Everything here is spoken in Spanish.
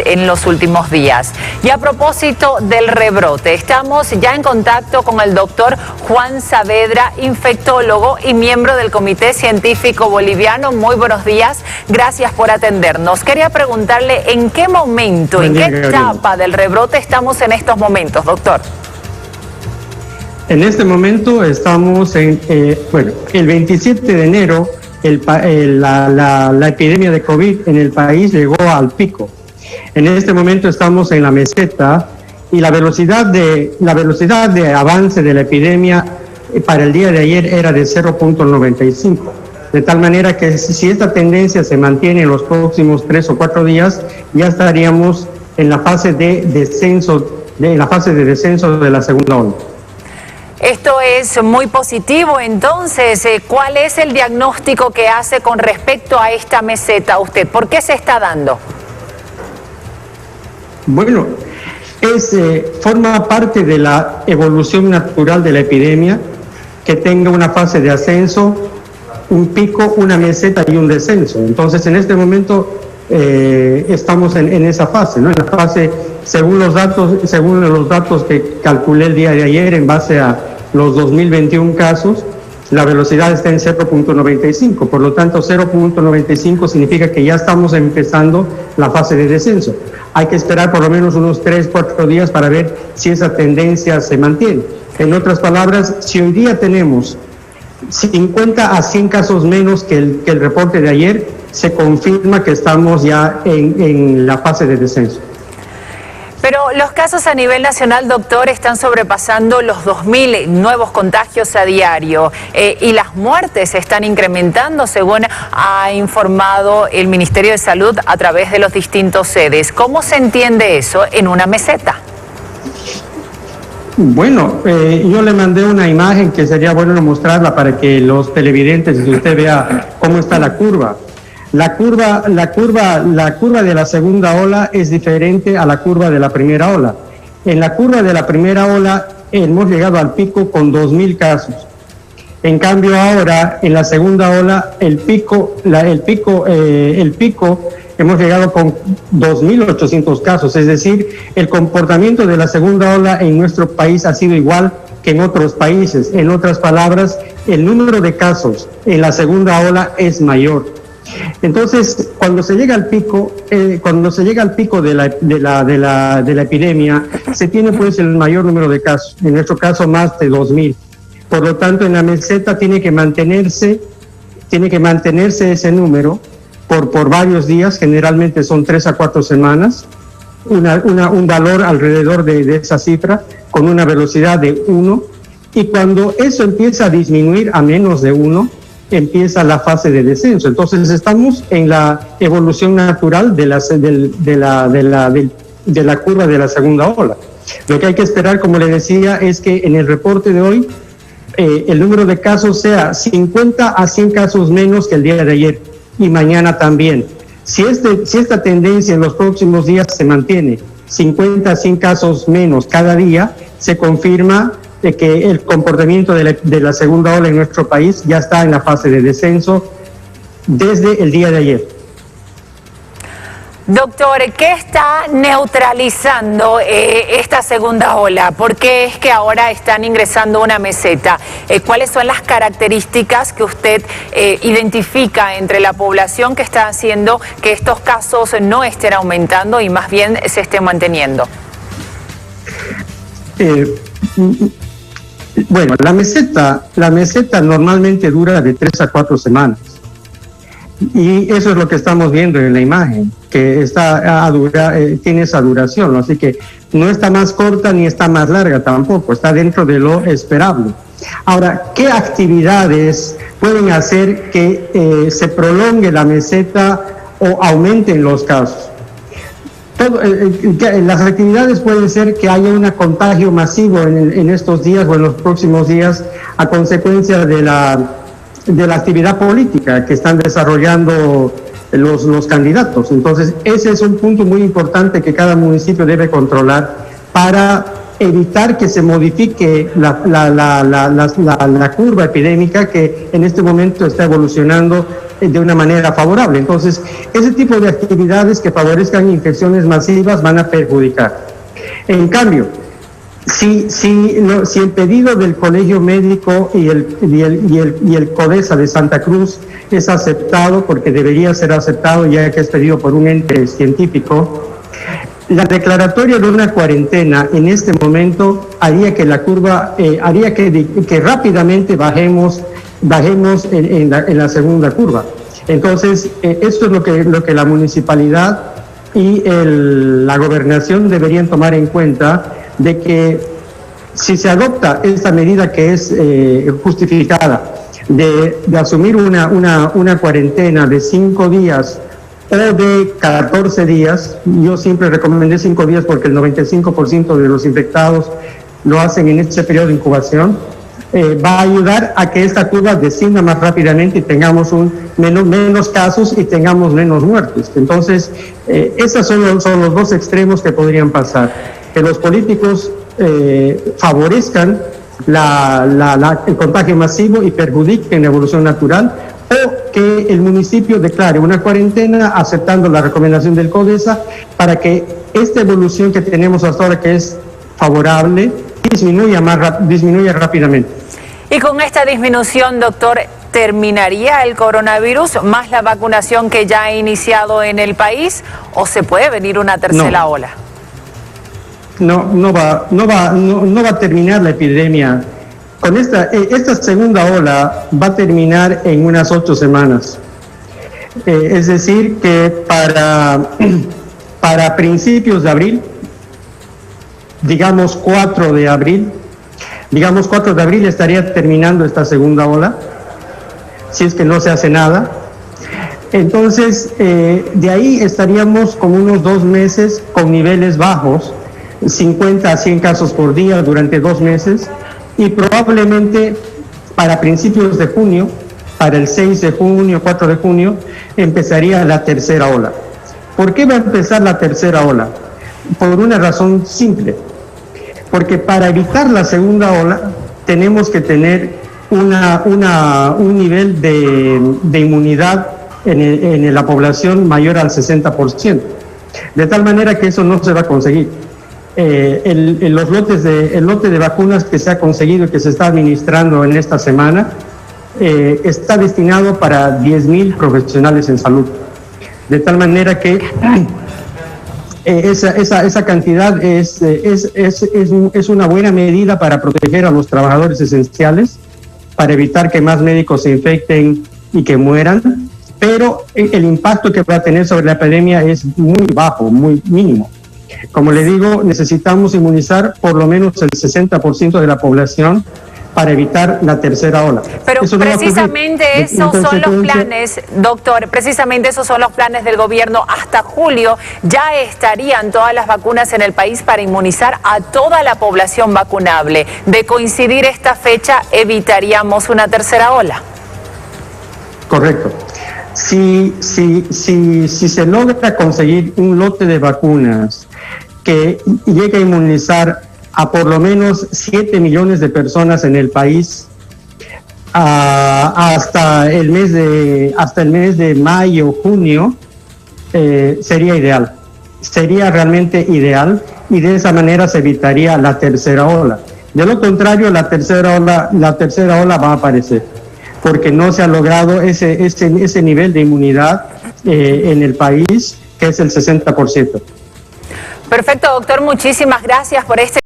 en los últimos días. Y a propósito del rebrote, estamos ya en contacto con el doctor Juan Saavedra, infectólogo y miembro del Comité Científico Boliviano. Muy buenos días, gracias por atendernos. Quería preguntarle en qué momento, en qué etapa del rebrote estamos en estos momentos, doctor. En este momento estamos en, el 27 de enero la epidemia de COVID en el país llegó al pico. En este momento estamos en la meseta y la velocidad de avance de la epidemia para el día de ayer era de 0.95. De tal manera que si esta tendencia se mantiene en los próximos 3 o 4 días, ya estaríamos en la fase de descenso, de la segunda ola. Esto es muy positivo. Entonces, ¿cuál es el diagnóstico que hace con respecto a esta meseta usted? ¿Por qué se está dando? Bueno, forma parte de la evolución natural de la epidemia, que tenga una fase de ascenso, un pico, una meseta y un descenso. Entonces, en este momento estamos en esa fase, ¿no? En la fase, según los datos que calculé el día de ayer, en base a los 2021 casos, la velocidad está en 0.95. Por lo tanto, 0.95 significa que ya estamos empezando la fase de descenso. Hay que esperar por lo menos unos 3 o 4 días para ver si esa tendencia se mantiene. En otras palabras, si hoy día tenemos 50 a 100 casos menos que el reporte de ayer, se confirma que estamos ya en la fase de descenso. Pero los casos a nivel nacional, doctor, están sobrepasando los 2.000 nuevos contagios a diario y las muertes se están incrementando, según ha informado el Ministerio de Salud a través de los distintos sedes. ¿Cómo se entiende eso en una meseta? Bueno, yo le mandé una imagen que sería bueno mostrarla para que los televidentes y usted vea cómo está la curva. La curva de la segunda ola es diferente a la curva de la primera ola. En la curva de la primera ola hemos llegado al pico con 2.000 casos. En cambio ahora, en la segunda ola, el pico hemos llegado con 2.800 casos. Es decir, el comportamiento de la segunda ola en nuestro país ha sido igual que en otros países. En otras palabras, el número de casos en la segunda ola es mayor. Entonces, cuando se llega al pico, de la epidemia, se tiene pues el mayor número de casos, en nuestro caso más de 2.000. Por lo tanto, en la meseta tiene que mantenerse ese número por varios días, generalmente son 3 a 4 semanas, un valor alrededor de esa cifra, con una velocidad de 1, y cuando eso empieza a disminuir a menos de 1, empieza la fase de descenso. Entonces estamos en la evolución natural de la curva de la segunda ola. Lo que hay que esperar, como le decía, es que en el reporte de hoy el número de casos sea 50 a 100 casos menos que el día de ayer y mañana también. Si esta tendencia en los próximos días se mantiene, 50 a 100 casos menos cada día, se confirma de que el comportamiento de la segunda ola en nuestro país ya está en la fase de descenso desde el día de ayer. Doctor, ¿qué está neutralizando esta segunda ola? ¿Por qué es que ahora están ingresando a una meseta? ¿Cuáles son las características que usted identifica entre la población que está haciendo que estos casos no estén aumentando y más bien se estén manteniendo? Bueno, la meseta normalmente dura de 3 a 4 semanas. Y eso es lo que estamos viendo en la imagen, que tiene esa duración, ¿no? Así que no está más corta ni está más larga tampoco, está dentro de lo esperable. Ahora, ¿qué actividades pueden hacer que se prolongue la meseta o aumenten los casos? Las actividades pueden ser que haya un contagio masivo en estos días o en los próximos días a consecuencia de la actividad política que están desarrollando los candidatos. Entonces, ese es un punto muy importante que cada municipio debe controlar para evitar que se modifique la curva epidémica que en este momento está evolucionando de una manera favorable. Entonces, ese tipo de actividades que favorezcan infecciones masivas van a perjudicar. En cambio, si el pedido del Colegio Médico y el CODESA de Santa Cruz es aceptado, porque debería ser aceptado ya que es pedido por un ente científico, la declaratoria de una cuarentena en este momento haría que la curva, haría que rápidamente bajemos en la segunda curva. Entonces, esto es lo que la municipalidad y la gobernación deberían tomar en cuenta, de que si se adopta esta medida que es justificada de asumir una cuarentena de 5 días o de 14 días, yo siempre recomendé 5 días porque el 95% de los infectados lo hacen en este periodo de incubación, va a ayudar a que esta curva descienda más rápidamente y tengamos menos casos y tengamos menos muertes. Entonces, esos son los dos extremos que podrían pasar. Que los políticos favorezcan el contagio masivo y perjudiquen la evolución natural, o que el municipio declare una cuarentena aceptando la recomendación del CODESA para que esta evolución que tenemos hasta ahora, que es favorable, disminuya rápidamente. Y con esta disminución, doctor, ¿terminaría el coronavirus más la vacunación que ya ha iniciado en el país, o se puede venir una tercera ola? No va a terminar la epidemia. Con esta segunda ola va a terminar en unas 8 semanas. Es decir, que para principios de abril, digamos 4 de abril estaría terminando esta segunda ola, si es que no se hace nada. Entonces, de ahí estaríamos con unos 2 meses con niveles bajos, 50 a 100 casos por día durante 2 meses, y probablemente para principios de junio, para el 6 de junio, 4 de junio, empezaría la tercera ola. ¿Por qué va a empezar la tercera ola? Por una razón simple, porque para evitar la segunda ola tenemos que tener un nivel de inmunidad en la población mayor al 60%, de tal manera que eso no se va a conseguir. El lote de vacunas que se ha conseguido y que se está administrando en esta semana está destinado para 10,000 profesionales en salud, de tal manera que esa cantidad es una buena medida para proteger a los trabajadores esenciales, para evitar que más médicos se infecten y que mueran, pero el impacto que va a tener sobre la epidemia es muy bajo, muy mínimo. Como le digo, necesitamos inmunizar por lo menos el 60% de la población para evitar la tercera ola. Pero precisamente esos son los planes, doctor, precisamente esos son los planes del gobierno. Hasta julio ya estarían todas las vacunas en el país para inmunizar a toda la población vacunable. De coincidir esta fecha, evitaríamos una tercera ola. Correcto. Si se logra conseguir un lote de vacunas que llegue a inmunizar a por lo menos 7 millones de personas en el país hasta el mes de mayo, junio, sería ideal. Sería realmente ideal, y de esa manera se evitaría la tercera ola. De lo contrario, la tercera ola va a aparecer, porque no se ha logrado ese nivel de inmunidad en el país, que es el 60%. Perfecto, doctor, muchísimas gracias por este